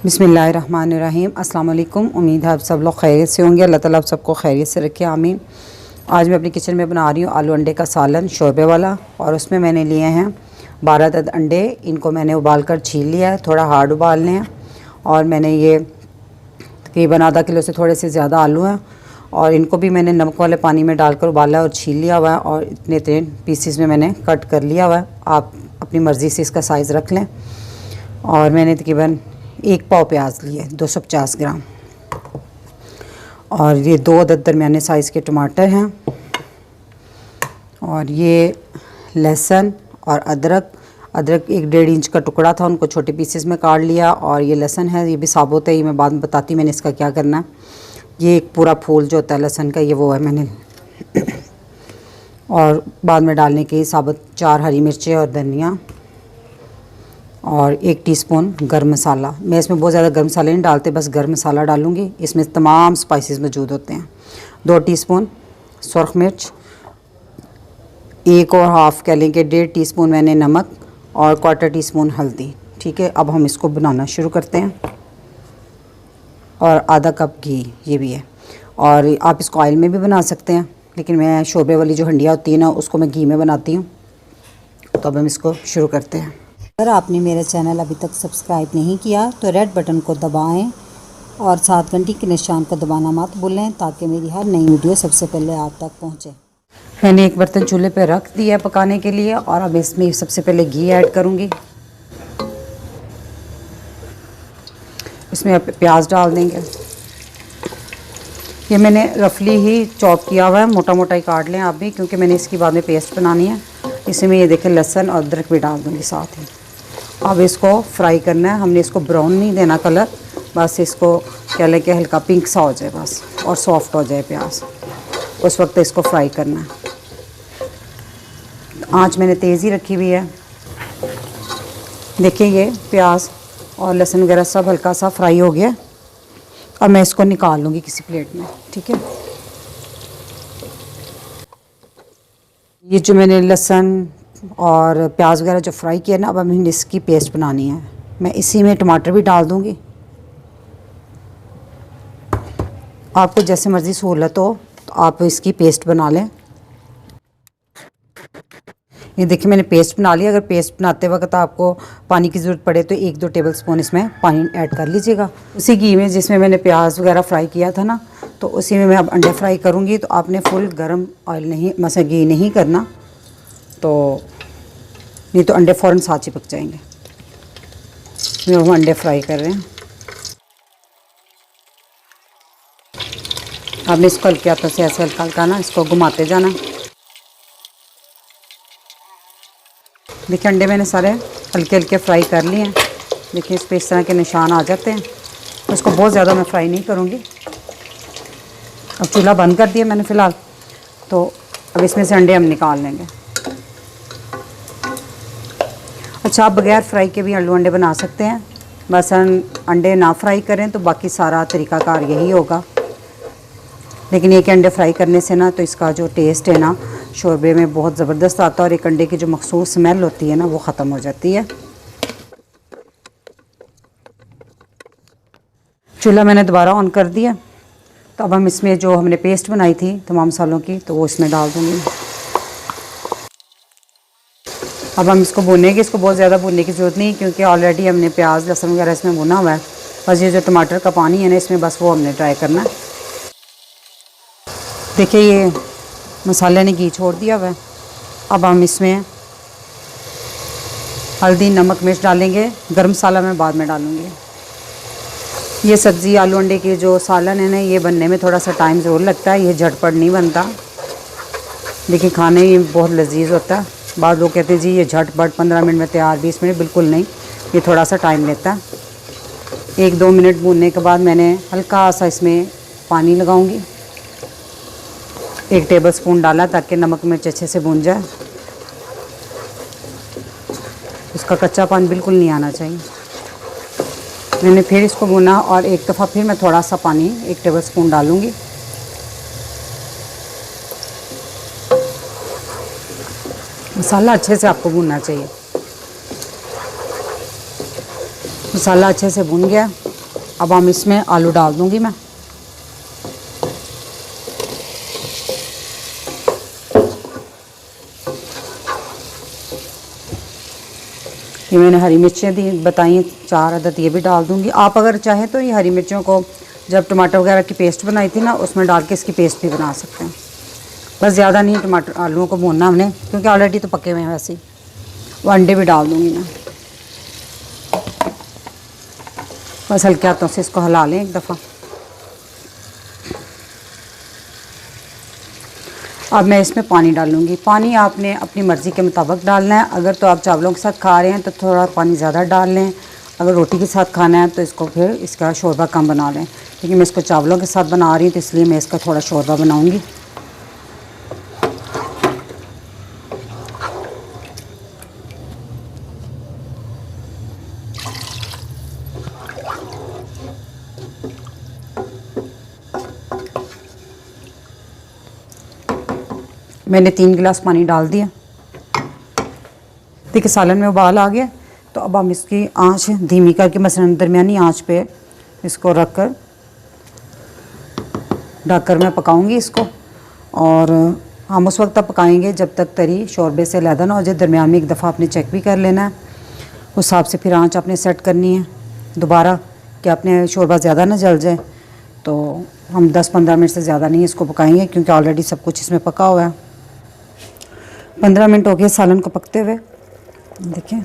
बिस्मिल्लाहिर्रहमानिर्रहीम। अस्सलाम वालेकुम। उम्मीद है आप सब लोग खैरियत से होंगे। अल्लाह ताला आप सबको खैरियत से रखे, आमीन। आज मैं अपनी किचन में बना रही हूँ आलू अंडे का सालन शोरबे वाला। और उसमें मैंने लिए हैं 12 अदद अंडे। इनको मैंने उबाल कर छील लिया है, थोड़ा हार्ड उबालने हैं। और मैंने ये तकरीबन आधा किलो से थोड़े से ज़्यादा आलू हैं, और इनको भी मैंने नमक वाले पानी में डालकर उबाला और छील लिया हुआ है। और इतने इतने पीसीस में मैंने कट कर लिया हुआ है। आप अपनी मर्ज़ी से इसका साइज़ रख लें। और मैंने तकरीबन 1 पाव प्याज लिए 250 ग्राम, और ये 2 अदद दरमियाने साइज़ के टमाटर हैं, और ये लहसुन और अदरक 1-1.5 इंच का टुकड़ा था, उनको छोटे पीसेस में काट लिया। और ये लहसुन है, ये भी साबुत है, ये मैं बाद में बताती मैंने इसका क्या करना है। ये एक पूरा फूल जो होता है लहसुन का, ये वो है मैंने और बाद में डालने के साबुत 4 हरी मिर्चें और धनिया, और 1 टीस्पून गरम मसाला। मैं इसमें बहुत ज़्यादा गरम मसाले नहीं डालते, बस गरम मसाला डालूँगी। इसमें तमाम स्पाइसेस मौजूद होते हैं। 2 टीस्पून सुरख मिर्च, 1 और हाफ़ कह लें कि 1.5 टीस्पून मैंने नमक, और 1/4 टीस्पून हल्दी। ठीक है, अब हम इसको बनाना शुरू करते हैं। और आधा कप घी ये भी है, और आप इसको ऑयल में भी बना सकते हैं, लेकिन मैं शोरबे वाली जो हंडिया होती है ना, उसको मैं घी में बनाती हूँ। तो अब हम इसको शुरू करते हैं। अगर आपने मेरा चैनल अभी तक सब्सक्राइब नहीं किया तो रेड बटन को दबाएं, और साथ घंटी के निशान को दबाना मत भूलें, ताकि मेरी हर नई वीडियो सबसे पहले आप तक पहुंचे। मैंने एक बर्तन चूल्हे पे रख दिया पकाने के लिए, और अब इसमें सबसे पहले घी ऐड करूंगी। इसमें प्याज डाल देंगे। ये मैंने रफली ही चॉप किया हुआ है, मोटा मोटा ही काट लें आप भी, क्योंकि मैंने इसकी बाद में पेस्ट बनानी है। इसमें ये देखें लहसुन और अदरक भी डाल दूँगी साथ ही। अब इसको फ्राई करना है, हमने इसको ब्राउन नहीं देना कलर, बस इसको कह लें कि हल्का पिंक सा हो जाए बस, और सॉफ्ट हो जाए प्याज, उस वक्त इसको फ्राई करना है। आंच मैंने तेज़ ही रखी हुई है। देखिए ये प्याज और लहसुन वगैरह सब हल्का सा फ्राई हो गया। अब मैं इसको निकाल लूँगी किसी प्लेट में। ठीक है, ये जो मैंने लहसुन और प्याज वगैरह जो फ्राई किया ना, अब हमें इसकी पेस्ट बनानी है। मैं इसी में टमाटर भी डाल दूँगी। आपको जैसे मर्ज़ी सहूलत हो तो आप इसकी पेस्ट बना लें। ये देखिए मैंने पेस्ट बना लिया। अगर पेस्ट बनाते वक्त आपको पानी की ज़रूरत पड़े तो 1-2 टेबलस्पून इसमें पानी ऐड कर लीजिएगा। उसी घी में जिसमें मैंने प्याज वगैरह फ्राई किया था ना, तो उसी में मैं अब अंडे फ्राई करूँगी। तो आपने फुल गर्म ऑयल नहीं, मतलब घी नहीं करना, तो नहीं तो अंडे फ़ौरन साथ चिपक जाएंगे। इसमें हम अंडे फ्राई कर रहे हैं। अब इसको हल्के हाथों से ऐसे हल्का हल्का ना इसको घुमाते जाना। देखिए अंडे मैंने सारे हल्के हल्के फ्राई कर लिए हैं। देखिए इस पर इस तरह के निशान आ जाते हैं। उसको बहुत ज़्यादा मैं फ्राई नहीं करूँगी। अब चूल्हा बंद कर दिया मैंने फ़िलहाल। तो अब इसमें से अंडे हम निकाल लेंगे। अच्छा, आप बगैर फ्राई के भी आलू अंडे बना सकते हैं, बस अंडे ना फ्राई करें तो बाकी सारा तरीक़ाकार यही होगा। लेकिन एक अंडे फ्राई करने से ना, तो इसका जो टेस्ट है ना शोरबे में बहुत ज़बरदस्त आता है, और एक अंडे की जो मखसूस स्मेल होती है ना, वो ख़त्म हो जाती है। चूल्हा मैंने दोबारा ऑन कर दिया। तो अब हम इसमें जो हमने पेस्ट बनाई थी तमाम मसालों की, तो वो इसमें डाल दूँगी। अब हम इसको भूनेंगे। इसको बहुत ज़्यादा भूनने की ज़रूरत नहीं, क्योंकि ऑलरेडी हमने प्याज लहसुन वगैरह इसमें भुना हुआ है। बस ये जो टमाटर का पानी है ना इसमें, बस वो हमने ट्राई करना है। देखिए ये मसाले ने घी छोड़ दिया हुआ है। अब हम इसमें हल्दी नमक मिर्च डालेंगे। गरम मसाला मैं बाद में डालूँगी। ये सब्ज़ी आलू अंडे की जो सालन है ना, ये बनने में थोड़ा सा टाइम ज़रूर लगता है, ये झटपट नहीं बनता, लेकिन खाने में बहुत लजीज होता है। बाद लोग कहते हैं जी ये झटपट 15 मिनट में तैयार, 20 मिनट, बिल्कुल नहीं, ये थोड़ा सा टाइम लेता है। 1-2 मिनट भूनने के बाद मैंने हल्का सा इसमें पानी लगाऊंगी। 1 टेबलस्पून डाला ताकि नमक मिर्च अच्छे से भून जाए। उसका कच्चापन बिल्कुल नहीं आना चाहिए। मैंने फिर इसको भुना, और एक दफ़ा फिर मैं थोड़ा सा पानी 1 टेबलस्पून डालूँगी। मसाला अच्छे से आपको भूनना चाहिए। मसाला अच्छे से भुन गया। अब हम इसमें आलू डाल दूँगी मैं। ये मैंने हरी मिर्चें दी बताई 4 अदद, ये भी डाल दूँगी। आप अगर चाहें तो ये हरी मिर्चों को जब टमाटर वगैरह की पेस्ट बनाई थी ना, उसमें डाल के इसकी पेस्ट भी बना सकते हैं। बस ज़्यादा नहीं टमाटर आलूओं को भूनना हमने, क्योंकि ऑलरेडी तो पके हुए हैं वैसे ही। वो अंडे भी डाल दूँगी मैं। बस हल्के हाथों से इसको हिला लें एक दफ़ा। अब मैं इसमें पानी डालूँगी। पानी आपने अपनी मर्ज़ी के मुताबिक डालना है। अगर तो आप चावलों के साथ खा रहे हैं तो थोड़ा पानी ज़्यादा डाल लें, अगर रोटी के साथ खाना है तो इसको फिर इसका शोरबा कम बना लें। क्योंकि मैं इसको चावलों के साथ बना रही हूँ तो इसलिए मैं इसका थोड़ा शोरबा बनाऊँगी। मैंने 3 गिलास पानी डाल दिया। देखिए सालन में उबाल आ गया। तो अब हम इसकी आंच धीमी करके, मसलन दरमियानी आंच पे इसको रख कर ढककर मैं पकाऊंगी इसको। और हम उस वक्त तक पकाएंगे जब तक तरी शोरबे से अलहदा ना हो जाए। दरमियान में एक दफ़ा आपने चेक भी कर लेना है, उस हिसाब से फिर आंच आपने सेट करनी है दोबारा, कि आपने शोरबा ज़्यादा ना जल जाए। तो हम 10-15 मिनट से ज़्यादा नहीं इसको पकाएंगे, क्योंकि ऑलरेडी सब कुछ इसमें पका हुआ है। 15 मिनट हो गए सालन को पकते हुए। देखिए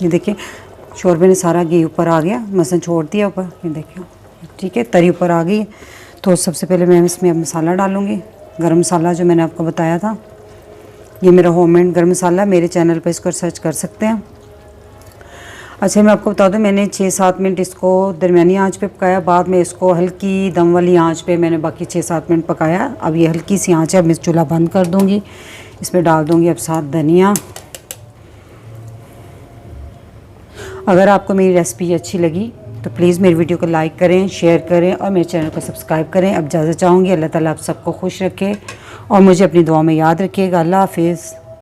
ये देखिए शोरबे ने सारा घी ऊपर आ गया, मसन छोड़ दिया ऊपर। ये देखिए ठीक है, तरी ऊपर आ गई है। तो सबसे पहले मैं इसमें अब मसाला डालूँगी, गरम मसाला जो मैंने आपको बताया था। ये मेरा होममेड गरम मसाला, मेरे चैनल पर इसको सर्च कर सकते हैं। अच्छा मैं आपको बता दूं, मैंने 6-7 मिनट इसको दरमियानी आंच पे पकाया, बाद में इसको हल्की दम वाली आंच पे मैंने बाकी 6-7 मिनट पकाया। अब ये हल्की सी आंच है, अब मैं चूल्हा बंद कर दूंगी। इसमें डाल दूंगी अब साथ धनिया। अगर आपको मेरी रेसिपी अच्छी लगी तो प्लीज़ मेरी वीडियो को लाइक करें, शेयर करें और मेरे चैनल को सब्सक्राइब करें। अब इजाज़त चाहूँगी। अल्लाह ताला आप सबको खुश रखे और मुझे अपनी दुआ में याद रखिएगा। अल्लाह हाफिज़।